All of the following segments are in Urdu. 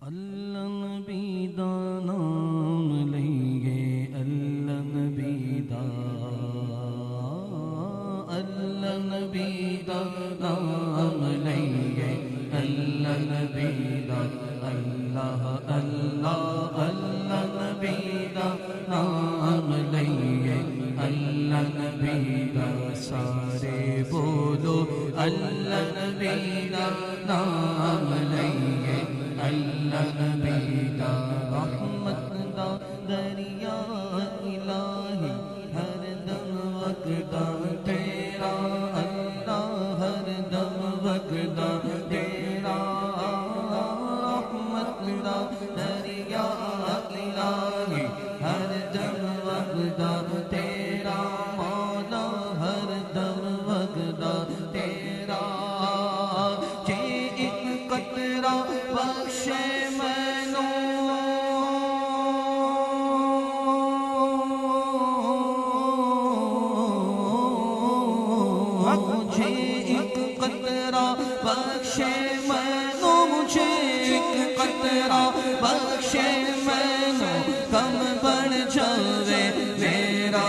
اللہ نبی دا نام لئیے اللہ نبی دا اللہ نبی دا نام لئیے اللہ نبی دا اللہ اللہ اللہ نبی دا نام لئیے اللہ نبی دا سارے بولو اللہ نبی دا نام لئیے اللہ نبی دا رحمت دا دریا الہی ہر دم وقتا تیرا اللہ ہر دم وقتا تیرا رحمت دا دریا الہی ہر دم وقتا تیرا مولا ہر دم وقتا تیرا جے ایک قطرہ بخشے مینوں مجھے ایک قطرہ بخشے مینوں مجھے ایک قطرہ بخشے مینوں کم بڑھ جاوے میرا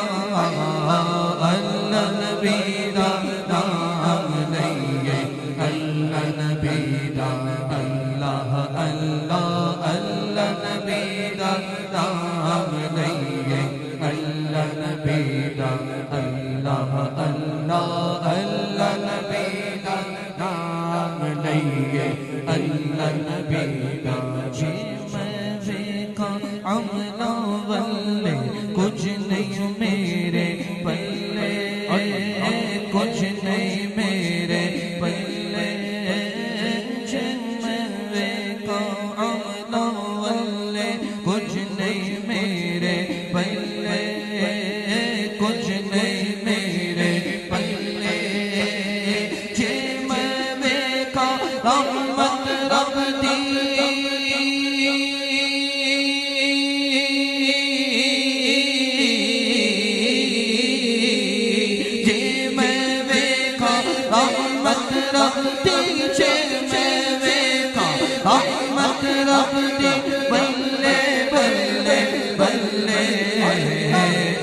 اللہ نبی دا نام لئیے اللہ نبی دا اللہ اللہ اللہ نبی دا نام لئیے اللہ نبی دا اللہ اللہ اللہ نبی دا نام لئیے اللہ نبی دا جی میں ویکھا عملہ والے کچھ نہیں میرے پلے کچھ نہیں میرے پلے جی میں ویکھا عملہ والے کچھ نہیں میرے پلے کچھ نہیں میرے پلے جی میں ویکھا رحمت رب دی رحمت رب دی جے میں ویکھا رحمت رب دی بلے بلے بلے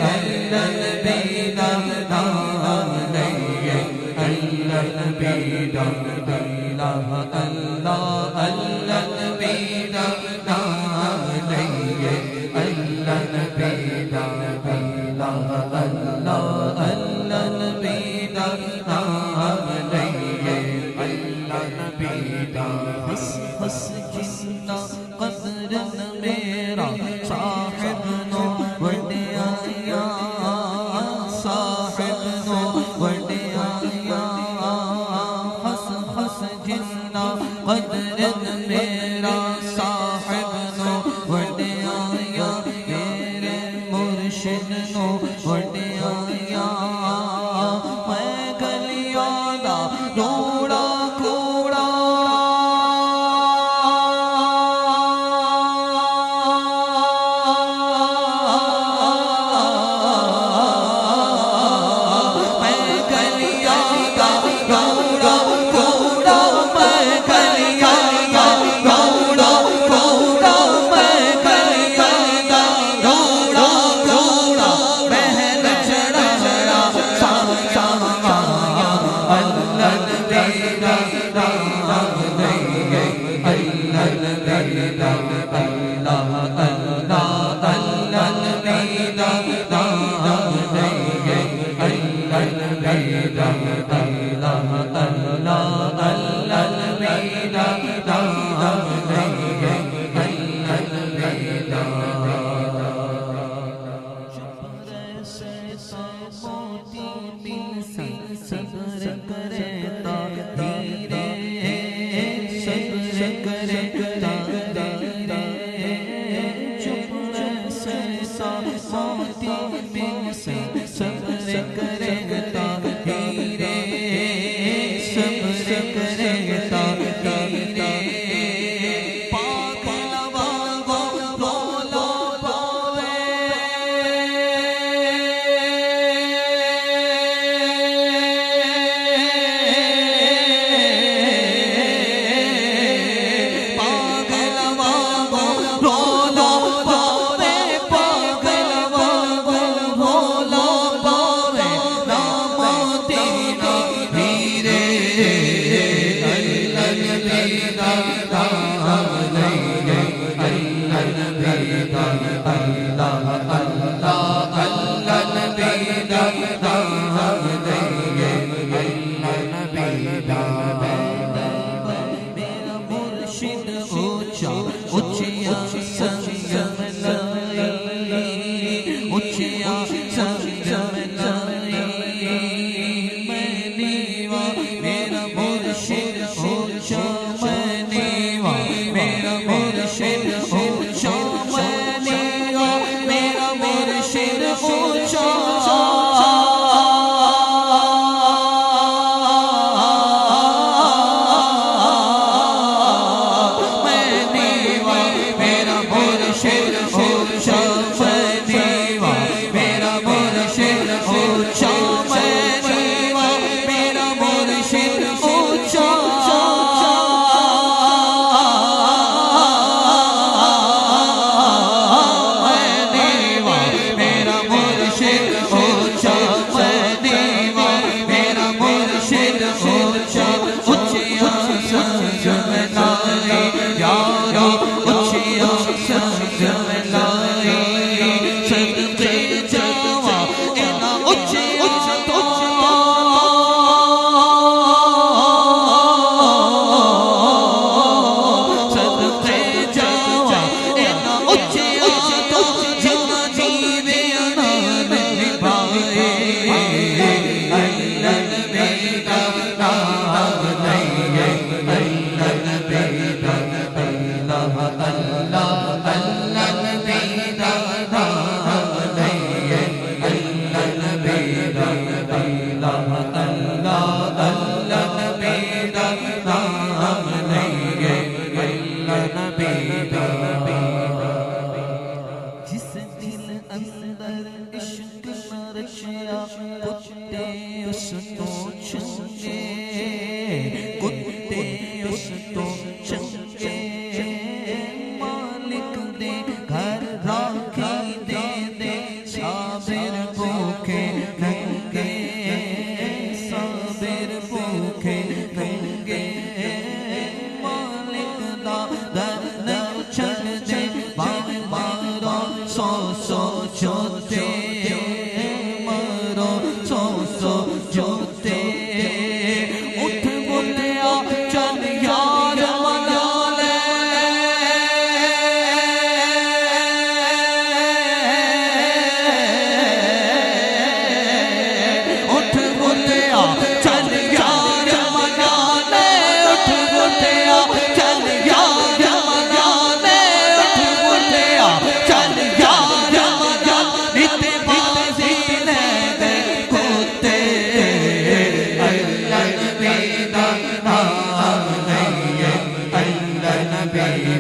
اللہ نبی دا نام لئیے اللہ نبی دا اللہ اللہ اللہ نبی دا نام لئیے اللہ نبی دا اللہ اللہ اللہ نبی دا نام لئیے اللہ نبی دا ہس ہس جسنا قدر میرا صاحب نو وڈیایا صاحب نو وڈیایا ہس ہس جسنا قدر میرا صاحب نو وڈیایا میرے مرشد نو وڈیایا میں گلیاں دا روڑا کوڑا میں گلیاں دا روڑا کوڑا میں گلیاں دا روڑا کوڑا میں گلیاں دا روڑا کوڑا محل چڑھا اللہ نبی دا نام لئیے اللہ نبی دا اللہ اللہ اللہ نبی دا نام لئیے اللہ نبی دا اللہ اللہ اللہ نبی دا نام لئیے اللہ نبی دا صبر کرے تاہیرے صبر کرے تاہیرے چپ سے موتی بن سے صبر کرے تاہیرے صبر کرے تاہیرے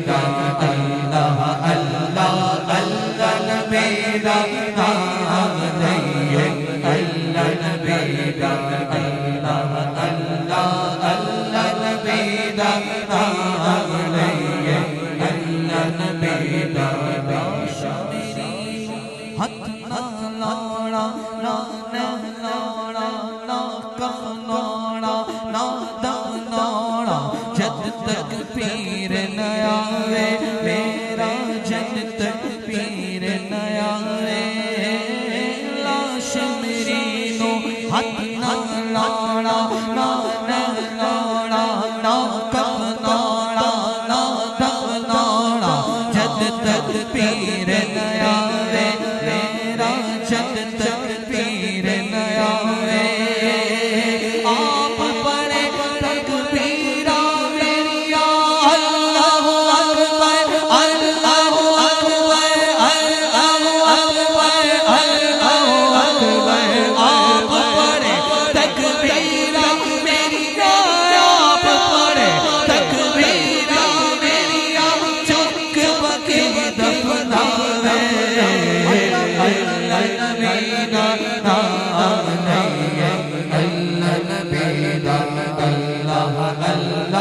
دا اللہ اللہ اللہ نبی دا نام لئیے اللہ نبی دا اللہ اللہ اللہ نبی دا نام لئیے اللہ نبی دا ہاتھ نہ لاڑا نہ لاڑا نہ کناڑا نہ دناڑا جد تک پیر نہ آوے میرا جد تک پیر نہ آوے لاش میری نو ہاتھ نہ لاڑا نہ لاڑا نہ کناڑا نہ دناڑا جد تک پیر نہ آوے میرا جد تک پیر نہ آوے آپ پڑھے تکبیرہ میری اللہ اکبر اللہ اکبر اللہ اکبر اللہ اکبر آپ پڑھے تکبیرہ میری آپ پڑھے تکبیرہ میری چک بکی دفناوے اللہ نبی دا نام لئیے اللہ نبی دا اللہ اللہ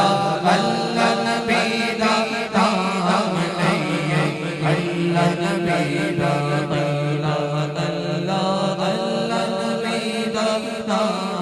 اللہ نبی دا نام لئیے اللہ نبی دا اللہ اللہ اللہ نبی دا نام